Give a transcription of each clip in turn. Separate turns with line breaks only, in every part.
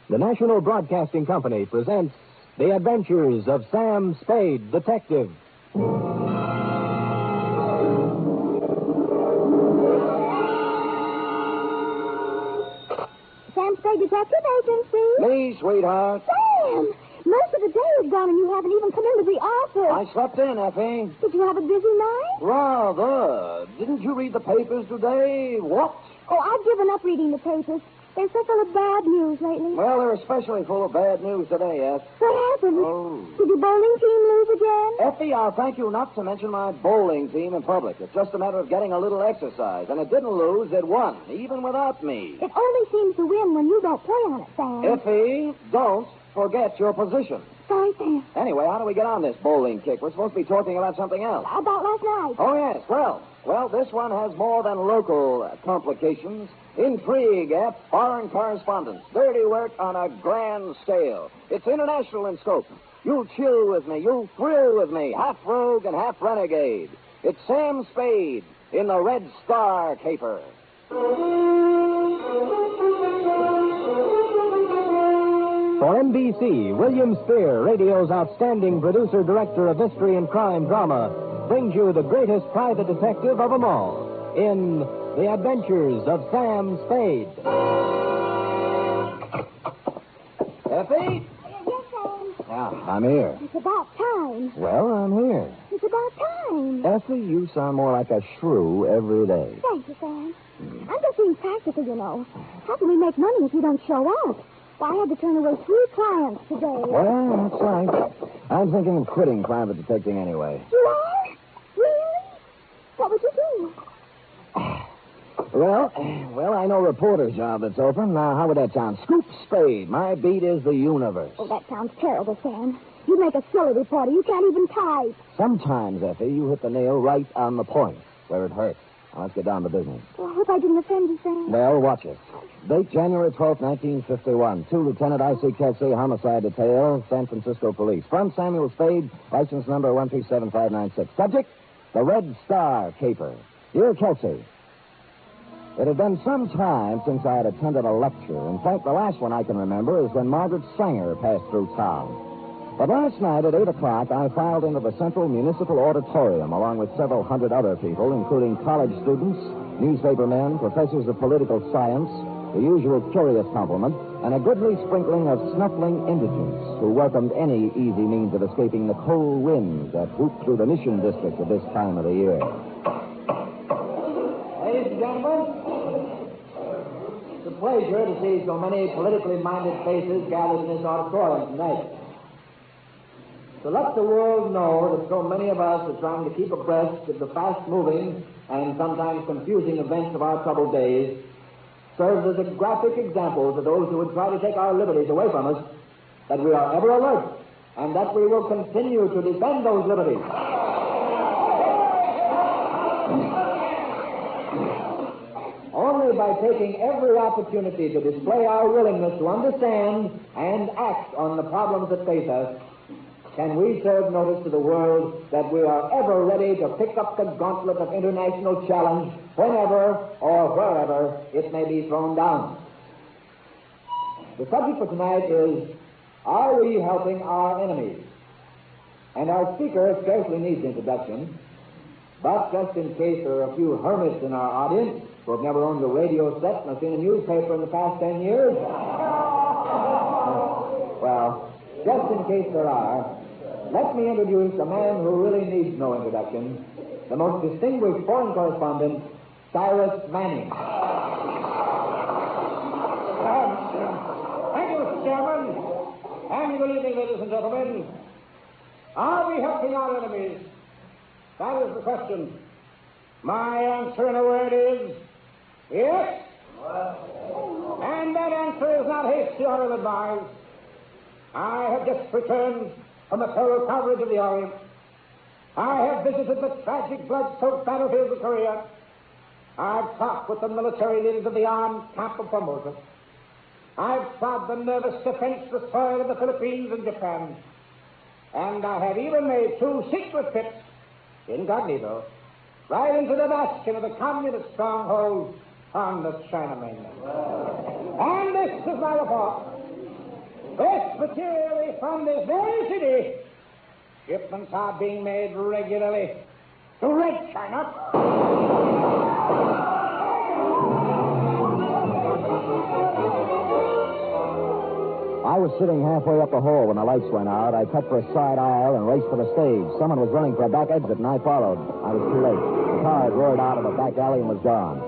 The National Broadcasting Company presents The Adventures of Sam Spade, Detective.
Sam Spade Detective Agency.
Me, sweetheart.
Sam! Most of the day is gone and you haven't even come into the office.
I slept in, Effie.
Did you have a busy night?
Rather. Didn't you read the papers today? What?
Oh, I've given up reading the papers. They're so full of bad news lately.
Well, they're especially full of bad news today, Eff.
What happened?
Oh.
Did your bowling team lose again?
Effie, I'll thank you not to mention my bowling team in public. It's just a matter of getting a little exercise. And it didn't lose, it won, even without me.
It only seems to win when you don't play on it, Sam.
Effie, don't forget your position.
Sorry, Sam.
Anyway, how do we get on this bowling kick? We're supposed to be talking about something else.
About last night.
Oh, yes. Well, this one has more than local complications. Intrigue, foreign correspondence, dirty work on a grand scale. It's international in scope. You'll chill with me. You'll thrill with me. Half rogue and half renegade. It's Sam Spade in the Red Star caper.
For NBC, William Spear, radio's outstanding producer-director of mystery and crime drama, brings you the greatest private detective of them all in The Adventures of Sam Spade.
Effie?
Yes, Sam.
Yeah, I'm here.
It's about time.
Well, I'm here.
It's about time.
Effie, you sound more like a shrew every day.
Thank you, Sam. I'm just being practical, you know. How can we make money if you don't show up? Well, I had to turn away 3 clients today.
Well, that's right. I'm thinking of quitting private detecting anyway.
You are? Really? What would you do?
Well, I know a reporter's job that's open. Now, how would that sound? Scoop Spade. My beat is the universe.
Oh, that sounds terrible, Sam. You make a silly reporter. You can't even type.
Sometimes, Effie, you hit the nail right on the point, where it hurts. Now, let's get down to business.
Well, I hope I didn't offend you, Sam.
Well, watch it. Date January 12th, 1951. To Lieutenant I.C. Kelsey, Homicide Detail, San Francisco Police. From Samuel Spade, license number 137596. Subject, the Red Star caper. Dear Kelsey, it had been some time since I had attended a lecture. In fact, the last one I can remember is when Margaret Sanger passed through town. But last night at 8 o'clock, I filed into the Central Municipal Auditorium along with several hundred other people, including college students, newspaper men, professors of political science, the usual curious complement, and a goodly sprinkling of snuffling indigents who welcomed any easy means of escaping the cold winds that whoop through the Mission District at this time of the year.
Ladies and gentlemen, it's a pleasure to see so many politically minded faces gathered in this auditorium tonight. To let the world know that so many of us are trying to keep abreast of the fast-moving and sometimes confusing events of our troubled days serves as a graphic example to those who would try to take our liberties away from us, that we are ever alert and that we will continue to defend those liberties. Only by taking every opportunity to display our willingness to understand and act on the problems that face us can we serve notice to the world that we are ever ready to pick up the gauntlet of international challenge whenever or wherever it may be thrown down. The subject for tonight is, are we helping our enemies? And our speaker scarcely needs introduction, but just in case there are a few hermits in our audience who have never owned a radio set and have seen a newspaper in the past 10 years, well, just in case there are, let me introduce a man who really needs no introduction, the most distinguished foreign correspondent, Cyrus Manning.
Thank you, Mr. Chairman. And good evening, ladies and gentlemen. Are we helping our enemies? That is the question. My answer in a word is yes. And that answer is not hasty or ill-advised. I have just returned from the thorough coverage of the Orient. I have visited the tragic, blood-soaked battlefields of Korea. I've talked with the military leaders of the armed camp of Formosa. I've trod the nervous, defenseless soil of the Philippines and Japan. And I have even made 2 secret trips, incognito, right into the bastion of the communist stronghold on the China mainland. And this is my report. This material is from this very city. Shipments are being made regularly to Red China.
I was sitting halfway up the hall when the lights went out. I cut for a side aisle and raced for the stage. Someone was running for a back exit, and I followed. I was too late. The car had roared out of a back alley and was gone.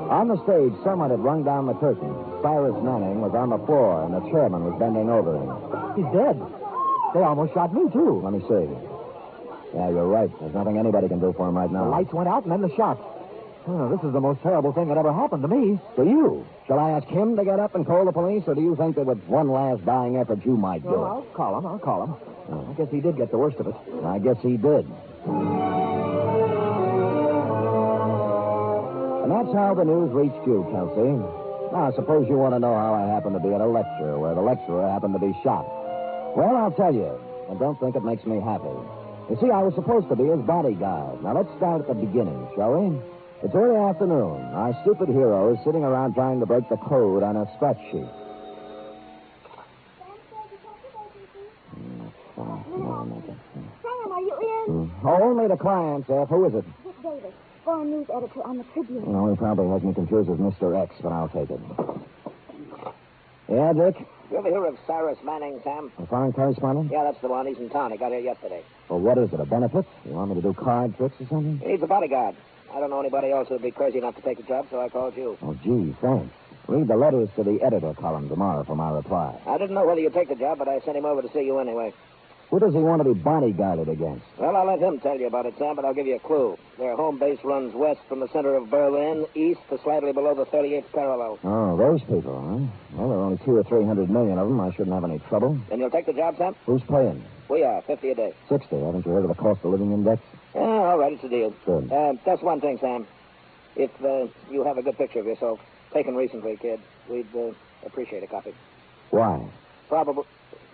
On the stage, someone had rung down the curtain. Cyrus Manning was on the floor, and the chairman was bending over him.
He's dead. They almost shot me, too.
Let me see. Yeah, you're right. There's nothing anybody can do for him right now.
The lights went out and then the shot. Oh, this is the most terrible thing that ever happened to me.
To you? Shall I ask him to get up and call the police, or do you think that with one last dying effort you might do it?
I'll call him. Oh. I guess he did get the worst of it.
I guess he did. And that's how the news reached you, Kelsey. Now, suppose you want to know how I happened to be at a lecture where the lecturer happened to be shot. Well, I'll tell you. I don't think it makes me happy. You see, I was supposed to be his bodyguard. Now, let's start at the beginning, shall we? It's early afternoon. Our stupid hero is sitting around trying to break the code on a scratch sheet.
Sam, are you in?
Oh, only the clients, F. Who is it?
Dick Davis, foreign news editor on the Tribune.
Well, he probably has me confused with Mr. X, but I'll take it. Yeah, Dick?
You ever hear of Cyrus Manning, Sam?
A foreign correspondent?
Yeah, that's the one. He's in town. He got here yesterday.
Well, what is it, a benefit? You want me to do card tricks or something?
He needs a bodyguard. I don't know anybody else who'd be crazy enough to take the job, so I called you.
Oh, gee, thanks. Read the letters to the editor column tomorrow for my reply.
I didn't know whether you'd take the job, but I sent him over to see you anyway.
Who does he want to be bodyguarded against?
Well, I'll let him tell you about it, Sam, but I'll give you a clue. Their home base runs west from the center of Berlin, east to slightly below the 38th parallel.
Oh, those people, huh? Well, there are only 200 or 300 million of them. I shouldn't have any trouble.
Then you'll take the job, Sam?
Who's paying?
We are, 50 a day.
60. Haven't you heard of the cost of living index?
Yeah, all right, it's a deal.
Good.
That's one thing, Sam. If you have a good picture of yourself, taken recently, kid, we'd appreciate a copy.
Why?
Probable.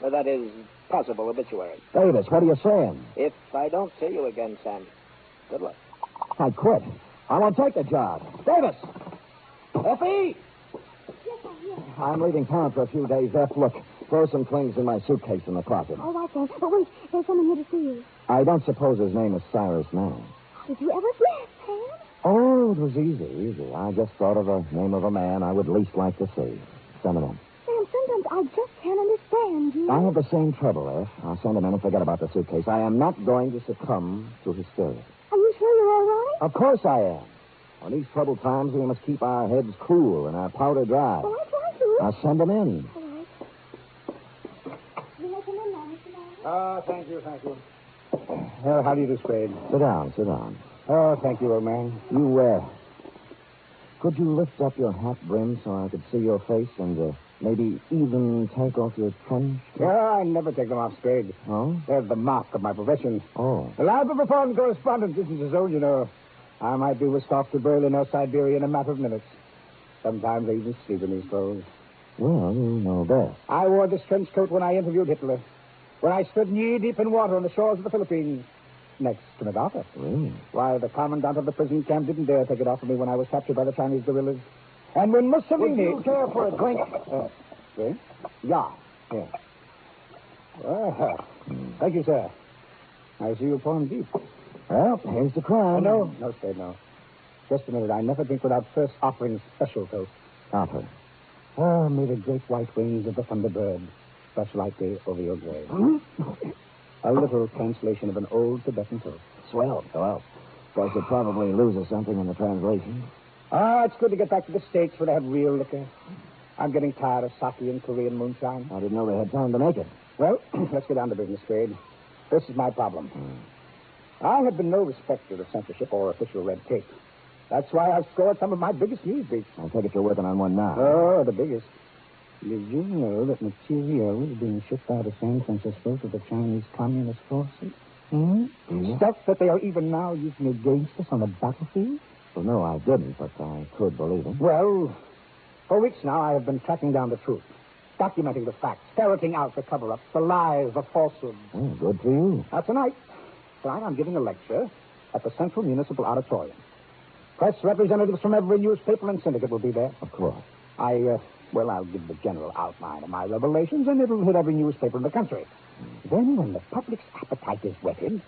That is, possible obituary.
Davis, what are you saying?
If I don't see you again, Sam, good luck.
I quit. I won't take the job. Davis! Effie!
Yes, I'm here.
I'm leaving town for a few days, F. Look, throw some things in my suitcase in the closet.
All right, then. But wait, there's someone here to see you.
I don't suppose his name is Cyrus Manning.
Did you ever guess, Sam?
Oh, it was easy. I just thought of the name of a man I would least like to see. Send him in.
Sam, sometimes I just can't understand you.
I have the same trouble, F. I'll send him in and forget about the suitcase. I am not going to succumb to hysteria.
Are you sure you're all right?
Of course I am. On these troubled times, we must keep our heads cool and our powder dry.
Well, I try to.
I'll send him in.
All right. You may come in now, Mr. Manning.
Thank you. How do you do, Spade?
Sit down.
Oh, thank you, old man.
Could you lift up your hat brim so I could see your face and maybe even take off your trench?
Yeah, I never take them off, Spade.
Oh?
They're the mark of my profession.
Oh.
The life of a foreign correspondent isn't his own, you know. I might be whisked off to Berlin or Siberia in a matter of minutes. Sometimes I even sleep in these clothes.
Well, you know best.
I wore this trench coat when I interviewed Hitler. When I stood knee-deep in water on the shores of the Philippines. Next to MacArthur.
Really?
Why, the commandant of the prison camp didn't dare take it off of me when I was captured by the Chinese guerrillas. And when Mussolini...
Would you care for a drink?
Drink? Yeah. Well, thank you, sir. I see you're pouring deep.
Well, here's the crime.
No, Spade, no. Just a minute. I never drink without first offering special toast.
Offer.
Oh, may the great white wings of the thunderbird brush lightly over your grave. A literal translation of an old Tibetan toast.
Swell. Well, of course, it probably loses something in the translation.
It's good to get back to the States where they have real liquor. I'm getting tired of sake and Korean moonshine.
I didn't know they had time to make it.
Well, let's get down to business, Spade. This is my problem. I have been no respecter of censorship or official red tape. That's why I've scored some of my biggest news beats.
I take it you're working on one now.
Oh, the biggest. Did you know that material is being shipped out of San Francisco to the Chinese Communist forces? Stuff that they are even now using against us on the battlefield?
Well, no, I didn't, but I could believe it.
Well, for weeks now, I have been tracking down the truth, documenting the facts, ferreting out the cover-ups, the lies, the falsehoods.
Oh, good for you.
Now, tonight I'm giving a lecture at the Central Municipal Auditorium. Press representatives from every newspaper and syndicate will be there.
Of course.
I Well, I'll give the general outline of my revelations, and it'll hit every newspaper in the country. Then, when the public's appetite is whetted,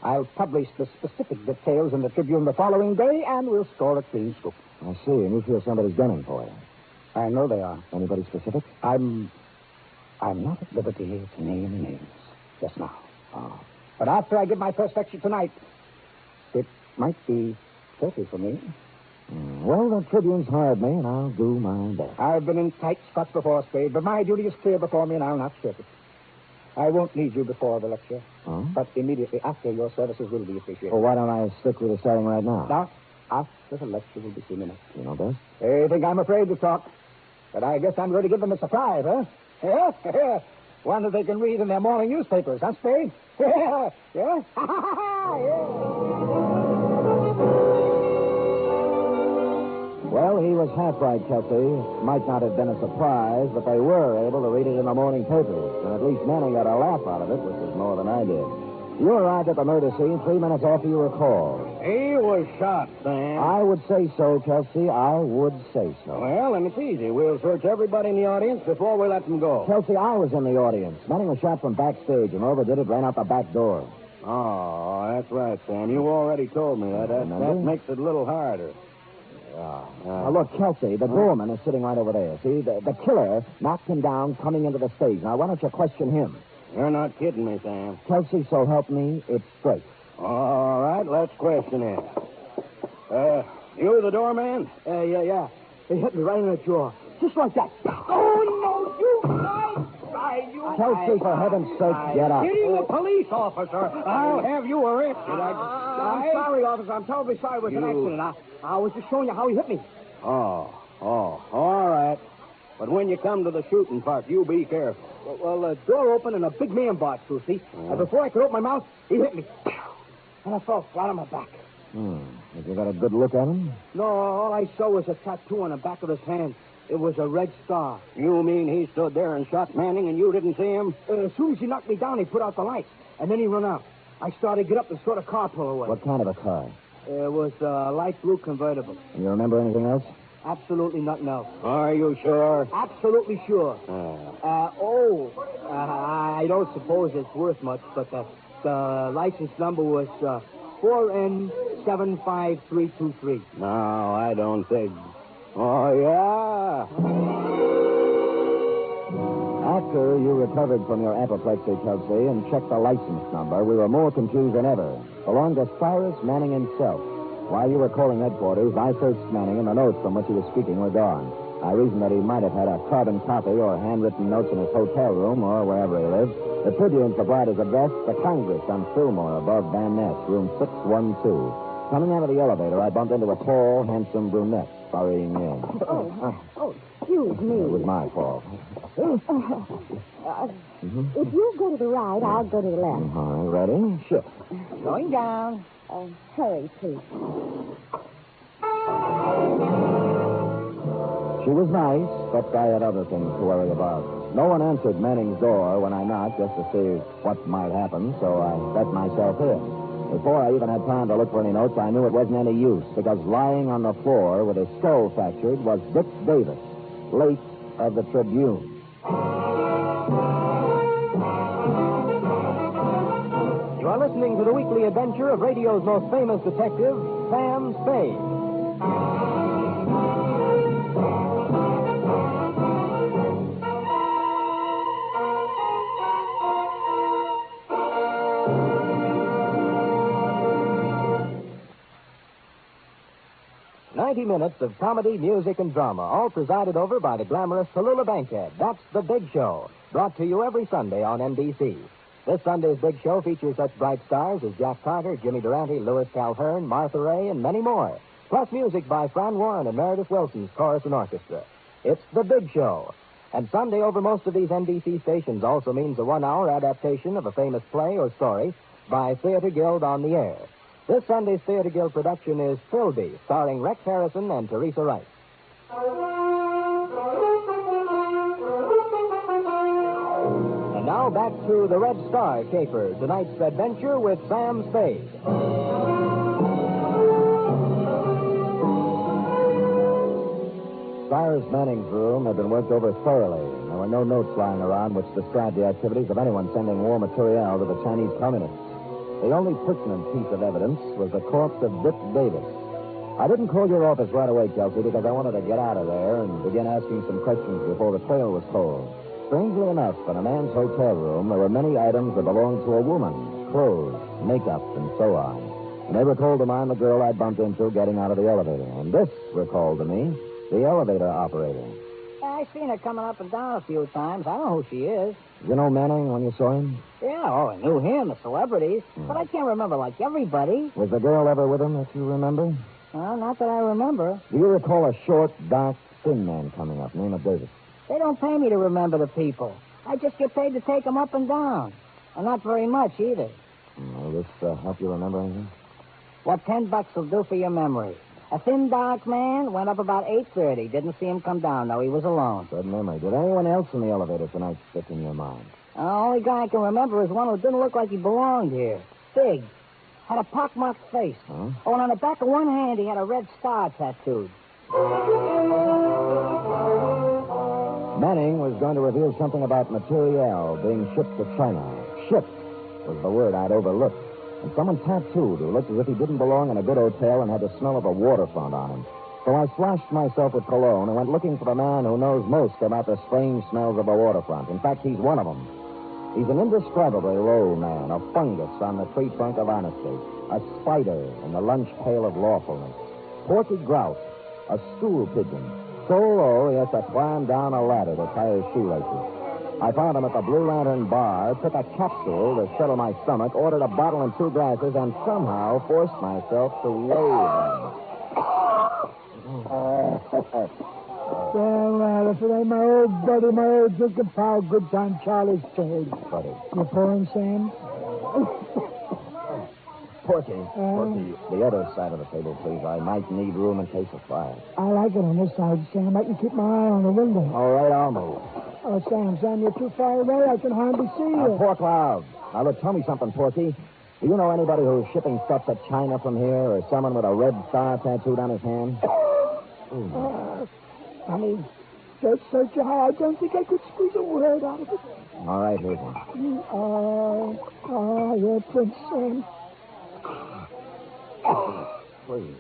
I'll publish the specific details in the Tribune the following day, and we'll score a clean scoop.
I see, and you feel somebody's gunning for you.
I know they are.
Anybody specific?
I'm not at liberty to name names just now.
Oh.
But after I give my first lecture tonight, it might be 30 for me.
Well, the Tribune's hired me, and I'll do my best.
I've been in tight spots before, Spade, but my duty is clear before me, and I'll not shirk it. I won't need you before the lecture, but immediately after your services will be appreciated.
Well, why don't I stick with the starting right now?
Now, after the lecture will be soon enough.
You know best?
They think I'm afraid to talk, but I guess I'm going to give them a surprise, huh? Yeah? One that they can read in their morning newspapers, huh, Spade? Yeah? Yeah?
Well, he was half right, Kelsey. Might not have been a surprise, but they were able to read it in the morning papers. And at least Manning got a laugh out of it, which is more than I did. You arrived at the murder scene 3 minutes after you were called.
He was shot, Sam.
I would say so, Kelsey. I would say so.
Well, then it's easy. We'll search everybody in the audience before we let them go.
Kelsey, I was in the audience. Manning was shot from backstage, and whoever did it ran out the back door.
Oh, that's right, Sam. You already told me that. That makes it a little harder.
Now, look, Kelsey, the doorman is sitting right over there. See, the killer knocked him down coming into the stage. Now, why don't you question him?
You're not kidding me, Sam.
Kelsey, so help me, it's straight.
All right, let's question him. You the doorman?
Yeah. He hit me right in the jaw. Just like that.
Oh, no, you
Kelsey, for heaven's sake, get up.
Hitting a police officer. I'll have you arrested.
I'm sorry, officer. I'm terribly sorry. It was an accident. I was just showing you how he hit me.
Oh, all right. But when you come to the shooting part, you be careful.
Well, the door opened and a big man barked through, see? Before I could open my mouth, he hit me. And I fell flat on my back.
Have you got a good look at him?
No, all I saw was a tattoo on the back of his hand. It was a red star.
You mean he stood there and shot Manning and you didn't see him?
As soon as he knocked me down, he put out the lights. And then he run out. I started to get up and saw the car pull away.
What kind of a car?
It was a light blue convertible.
And you remember anything else?
Absolutely nothing else.
Are you sure?
Absolutely sure. I don't suppose it's worth much, but the license number was 4N75323.
No, I don't think. Oh, yeah?
After you recovered from your apoplexy, Kelsey, and checked the license number, we were more confused than ever. Belonged to Cyrus Manning himself. While you were calling headquarters, I searched Manning, and the notes from which he was speaking were gone. I reasoned that he might have had a carbon copy or handwritten notes in his hotel room or wherever he lived. The Tribune supplied his address, the Congress on Fillmore, above Van Ness, room 612. Coming out of the elevator, I bumped into a tall, handsome brunette hurrying in.
Excuse me.
It was my fault.
If you go to the right, I'll go to the left.
All right, ready? Shift.
Going down. Hurry, please.
She was nice, but I had other things to worry about. No one answered Manning's door when I knocked just to see what might happen, so I let myself in. Before I even had time to look for any notes, I knew it wasn't any use, because lying on the floor with his skull fractured was Dick Davis, late of the Tribune.
You are listening to the weekly adventure of radio's most famous detective, Sam Spade. Minutes of comedy, music, and drama, all presided over by the glamorous Tallulah Bankhead. That's The Big Show, brought to you every Sunday on NBC. This Sunday's Big Show features such bright stars as Jack Carter, Jimmy Durante, Louis Calhern, Martha Ray, and many more. Plus music by Fran Warren and Meredith Wilson's chorus and orchestra. It's The Big Show. And Sunday over most of these NBC stations also means a 1-hour adaptation of a famous play or story by Theater Guild on the Air. This Sunday's Theater Guild production is Philby, starring Rex Harrison and Teresa Wright. And now back to the Red Star caper, tonight's adventure with Sam Spade.
Cyrus Manning's room had been worked over thoroughly. There were no notes lying around which described the activities of anyone sending war material to the Chinese communists. The only pertinent piece of evidence was the corpse of Dick Davis. I didn't call your office right away, Kelsey, because I wanted to get out of there and begin asking some questions before the trail was cold. Strangely enough, in a man's hotel room, there were many items that belonged to a woman. Clothes, makeup, and so on. And they recalled to mind the girl I'd bumped into getting out of the elevator. And this recalled to me the elevator operator.
I seen her coming up and down a few times. I know who she is.
You know Manning when you saw him?
Yeah, I knew him, the celebrities. But I can't remember like everybody.
Was the girl ever with him that you remember?
Not that I remember.
Do you recall a short, dark, thin man coming up, name of Davis?
They don't pay me to remember the people. I just get paid to take them up and down. And not very much either.
Will this help you remember anything?
What $10 will do for your memory. A thin, dark man went up about 8:30. Didn't see him come down, though. He was alone.
Good memory. Did anyone else in the elevator tonight stick in your mind?
The only guy I can remember is one who didn't look like he belonged here. Big. Had a pockmarked face.
Huh?
Oh, and on the back of one hand, he had a red star tattooed.
Manning was going to reveal something about materiel being shipped to China. Shipped was the word I'd overlooked. And someone tattooed who looked as if he didn't belong in a good hotel and had the smell of a waterfront on him. So I splashed myself with cologne and went looking for the man who knows most about the strange smells of a waterfront. In fact, he's one of them. He's an indescribably low man, a fungus on the tree trunk of honesty, a spider in the lunch pail of lawfulness, porky grouse, a stool pigeon, so low he has to climb down a ladder to tie his shoelaces. I found him at the Blue Lantern bar, took a capsule to settle my stomach, ordered a bottle and 2 glasses, and somehow forced myself to wave him.
Well, if it ain't my old buddy, my old drinking pal, good time Charlie Spade.
Buddy.
You pouring, Sam?
Porky, the other side of the table, please. I might need room in case of fire.
I like it on this side, Sam. I can keep my eye on the window.
All right, I'll move.
Oh, Sam, you're too far away. I can hardly see you.
Pork loud. Now, look, tell me something, Porky. Do you know anybody who's shipping stuff to China from here, or someone with a red star tattooed on his hand?
Honey, just search your heart. I don't think I could squeeze a word out of it.
All right, here's one.
You're Prince Sam.
Please.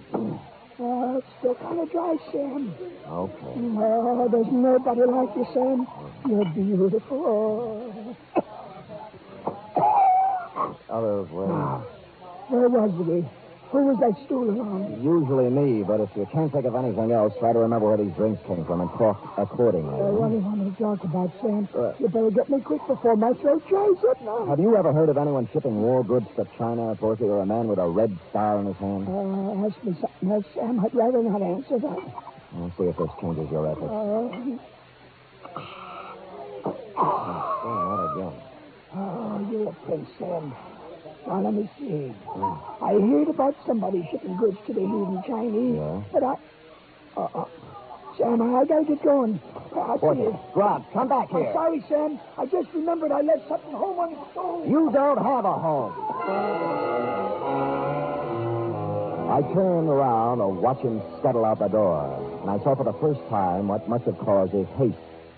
It's still kind of dry, Sam.
Okay.
Oh, there's nobody like you, Sam. You're beautiful.
Others, well,
Where was we? Who was that stooling on?
usually me, but if you can't think of anything else, try to remember where these drinks came from and talk accordingly.
What do you want me to talk about, Sam? You better get me quick before my throat dries up now.
Have you ever heard of anyone shipping war goods to China, Porky, or a man with a red star in his hand?
Ask me something else, Sam. I'd rather not answer that.
I'll see if this changes your efforts. What again?
You're a prince, Sam. Now, let me see. I heard about somebody shipping goods to the heathen Chinese.
Yeah?
But Sam, I gotta get going. I'll see you.
Rod, come back
I'm
here.
sorry, Sam. I just remembered I left something home on the stove.
You don't have a home. I turned around to watch him scuttle out the door, and I saw for the first time what must have caused his hate.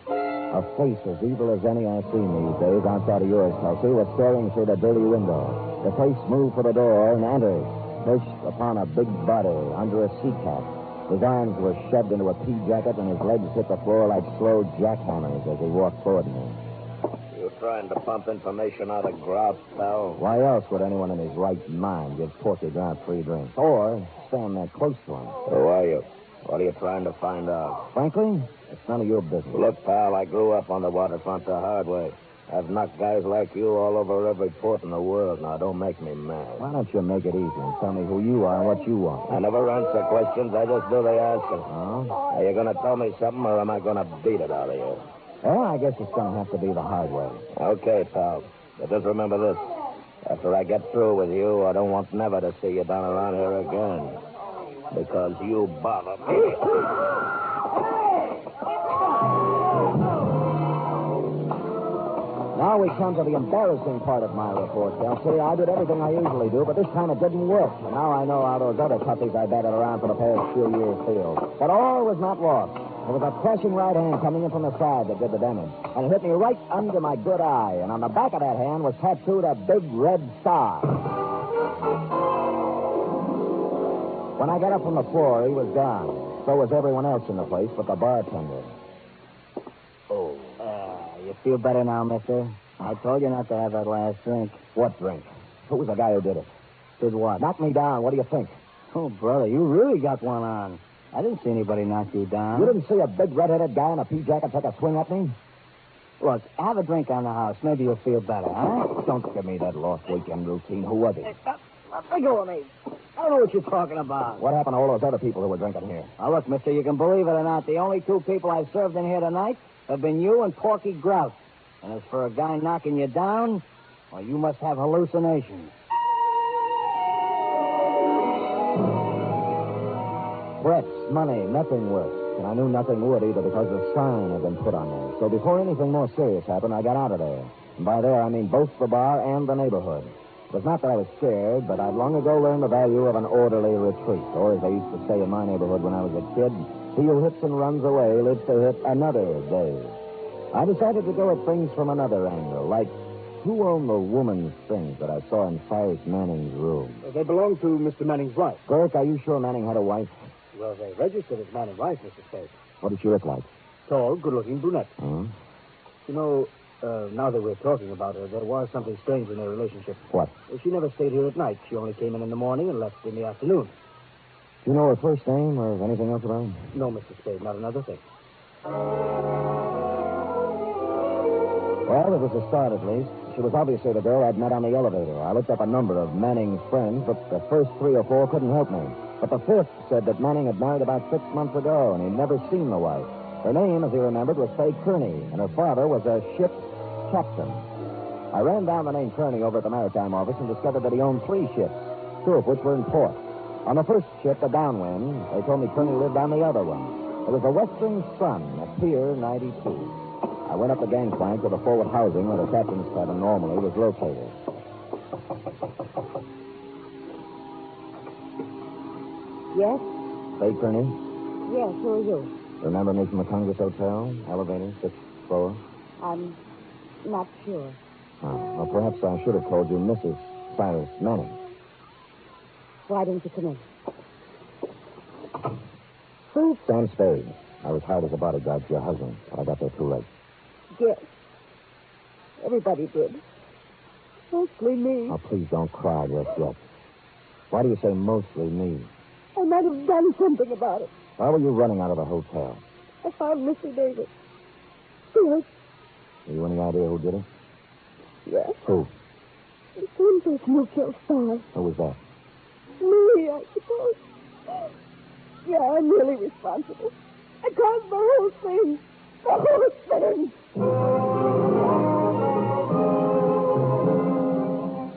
A face as evil as any I've seen these days outside of yours, Kelsey, was staring through the dirty window. The face moved for the door and entered, pushed upon a big body under a sea cap. His arms were shoved into a pea jacket, and his legs hit the floor like slow jackhammers as he walked toward me.
You trying to pump information out of Grout, pal?
Why else would anyone in his right mind give Porky Grout free drinks? Or stand that close to him?
Who are you? What are you trying to find out?
Frankly, it's none of your business.
Look, pal, I grew up on the waterfront the hard way. I've knocked guys like you all over every port in the world. Now, don't make me mad.
Why don't you make it easy and tell me who you are and what you want?
I never answer questions. I just do the asking.
Oh?
Are you going to tell me something, or am I going to beat it out of you?
Well, I guess it's going to have to be the hard way.
Okay, pal. But just remember this. After I get through with you, I don't want never to see you down around here again. Because you bother me.
Now we come to the embarrassing part of my report, Kelsey. I did everything I usually do, but this time it didn't work. Now I know how those other puppies I batted around for the past few years feel. But all was not lost. It was a crashing right hand coming in from the side that did the damage. And it hit me right under my good eye. And on the back of that hand was tattooed a big red star. When I got up from the floor, he was gone. So was everyone else in the place but the bartender.
Oh. You feel better now, mister? I told you not to have that last drink.
What drink? Who was the guy who did it?
Did what?
Knocked me down. What do you think?
Oh, brother, you really got one on. I didn't see anybody knock you down.
You didn't see a big red-headed guy in a pea jacket take a swing at me?
Look, have a drink on the house. Maybe you'll feel better, huh?
Don't give me that lost weekend routine. Who was he?
Let go of me. I don't know what you're talking about.
What happened to all those other people who were drinking here?
Now, look, mister, you can believe it or not, the only two people I've served in here tonight have been you and Porky Grout. And as for a guy knocking you down, well, you must have hallucinations.
Threats, money, nothing worked. And I knew nothing would either because the sign had been put on there. So before anything more serious happened, I got out of there. And by there, I mean both the bar and the neighborhood. It was not that I was scared, but I'd long ago learned the value of an orderly retreat. Or, as they used to say in my neighborhood when I was a kid, he who hits and runs away lives to hit another day. I decided to go at things from another angle, like who owned the woman's things that I saw in Cyrus Manning's room?
They belong to Mr. Manning's wife.
Burke, are you sure Manning had a wife?
Well, they registered as Manning's wife, Mr. Spade.
What did she look like?
Tall, good-looking brunette.
Hmm?
You know, now that we're talking about her, there was something strange in their relationship.
What?
She never stayed here at night. She only came in the morning and left in the afternoon.
Do you know her first name or anything else about her?
No, Mr. Spade, not another thing.
Well, it was a start, at least. She was obviously the girl I'd met on the elevator. I looked up a number of Manning's friends, but the first 3 or 4 couldn't help me. But the fifth said that Manning had married about 6 months ago, and he'd never seen the wife. Her name, as he remembered, was Spade Kearney, and her father was a ship's captain. I ran down the name Kearney over at the maritime office and discovered that he owned 3 ships, 2 of which were in port. On the first ship, the Downwind, they told me Kearney lived on the other one. It was the Western Sun at Pier 92. I went up the gangplank to the forward housing where the captain's cabin normally was located.
Yes?
Spade Kearney,
Yes, who are you?
remember me from the Congress Hotel? Elevator, 6th floor?
I'm not sure.
Oh, well, perhaps I should have told you Mrs. Cyrus Manning.
Why didn't you come in?
Sam Spade. I was hired as a bodyguard for your husband, but I got there too late.
Yes. Everybody did. Mostly me.
Oh, please don't cry just yet. Why do you say mostly me?
I might have done something about it.
Why were you running out of the hotel?
I found Missy Davis. Yes.
Have you any idea who did it?
Yes.
Who?
The same person who killed Star.
Who was that?
Me, I suppose. Yeah, I'm really responsible. I caused the whole thing. The whole thing.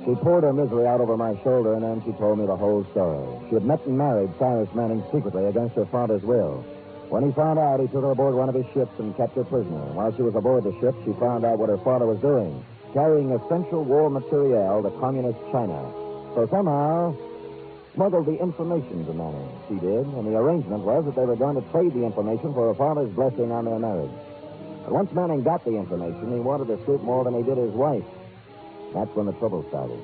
She poured her misery out over my shoulder, and then she told me the whole story. She had met and married Cyrus Manning secretly against her father's will. When he found out, he took her aboard one of his ships and kept her prisoner. While she was aboard the ship, she found out what her father was doing, carrying essential war materiel to communist China. So somehow, smuggled the information to Manning. She did, and the arrangement was that they were going to trade the information for her father's blessing on their marriage. But once Manning got the information, he wanted to scoop more than he did his wife. That's when the trouble started.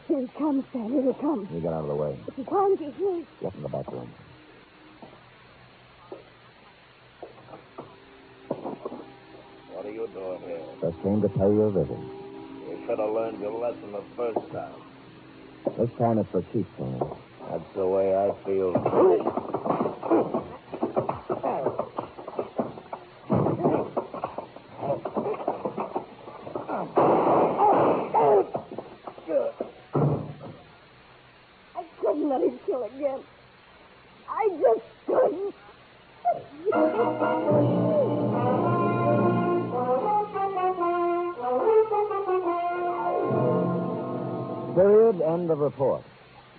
Here he comes, Sam. Here he comes.
You get out of the way.
If he finds you here.
Get in the back room.
What are you doing here?
Just came to pay you a visit.
You should have learned your lesson the first time.
This time it's for keeps, Tony.
That's the way I feel.
I couldn't let him kill again. I just couldn't.
Period. End of report.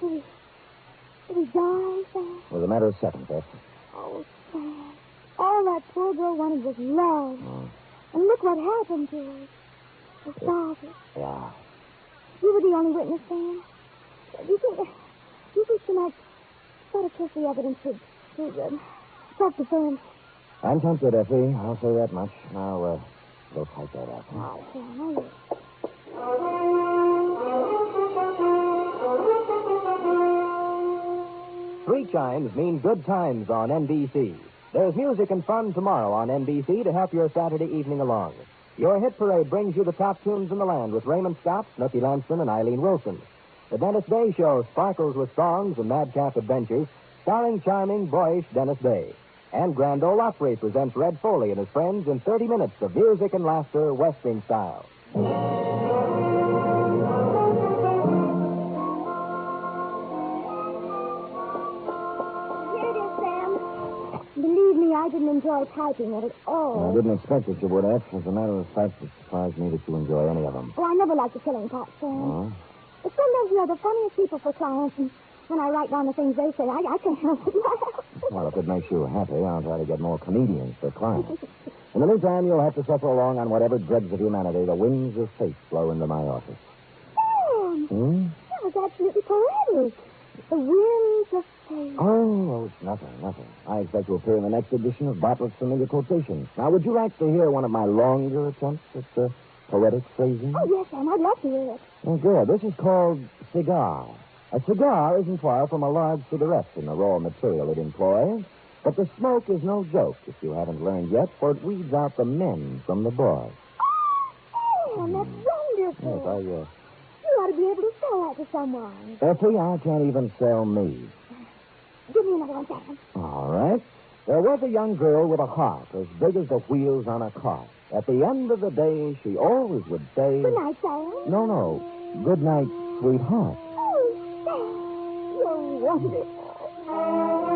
Did he die, Sam?
It was a matter of seconds, yes.
Oh, Sam. All that poor girl wanted was love.
Oh.
And look what happened to her. The father.
Yeah.
You were the only witness, Sam. You think tonight, sort of kiss the evidence would prove that self-defense.
I'm tempted, Effie. I'll say that much. Now, go type that up.
All right, Sam.
Three chimes mean good times on NBC. There's music and fun tomorrow on NBC to help your Saturday evening along. Your hit parade brings you the top tunes in the land with Raymond Scott, Snooky Lanston, and Eileen Wilson. The Dennis Day Show sparkles with songs and madcap adventures, starring charming, boyish Dennis Day. And Grand Ole Opry presents Red Foley and his friends in 30 minutes of music and laughter, Western style.
Here it is, Sam. Believe me, I didn't enjoy typing it at all.
I didn't expect that you would, F. As a matter of fact, it surprised me that you enjoy any of them.
Oh, I never liked the killing part, Sam.
Oh?
But sometimes you are the funniest people for clients, and when I write down the things they say, I can't help but laugh.
Well, if it makes you happy, I'll try to get more comedians for clients. In the meantime, you'll have to suffer along on whatever dregs of humanity the winds of fate blow into my office.
Sam, that was absolutely poetic. The winds of fate.
Oh, it's nothing. I expect to appear in the next edition of Bartlett's Familiar Quotations. Now, would you like to hear one of my longer attempts at poetic phrasing?
Oh, yes, Sam, I'd love to hear it.
Oh, good. This is called cigar. A cigar isn't far from a large cigarette in the raw material it employs, but the smoke is no joke, if you haven't learned yet, for it weeds out the men from the boys.
Oh, Sam, that's wonderful.
Yes,
You ought to be able to sell that to someone.
Effie, I can't even sell me.
Give me another one, Sam.
All right. There was a young girl with a heart as big as the wheels on a cart. At the end of the day, she always would say...
Good night, Sam.
No. Good night, sweetheart.
Oh, Sam, you're wonderful.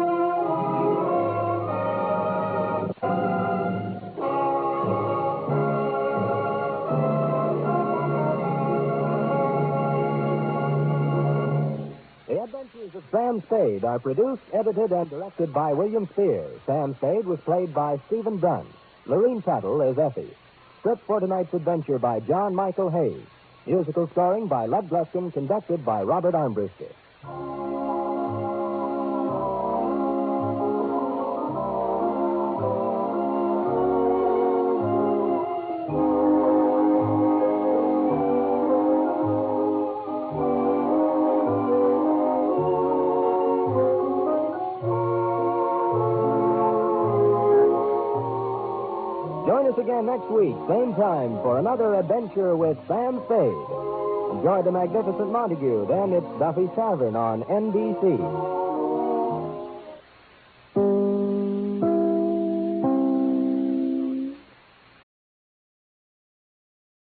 The Adventures of Sam Spade are produced, edited, and directed by William Spear. Sam Spade was played by Stephen Dunn. Lorene Tuttle is Effie. Script for tonight's adventure by John Michael Hayes. Musical scoring by Lud Gluskin, conducted by Robert Armbruster. Join us again next week, same time, for another adventure with Sam Spade. Enjoy the magnificent Montague. Then it's Duffy's Tavern on NBC.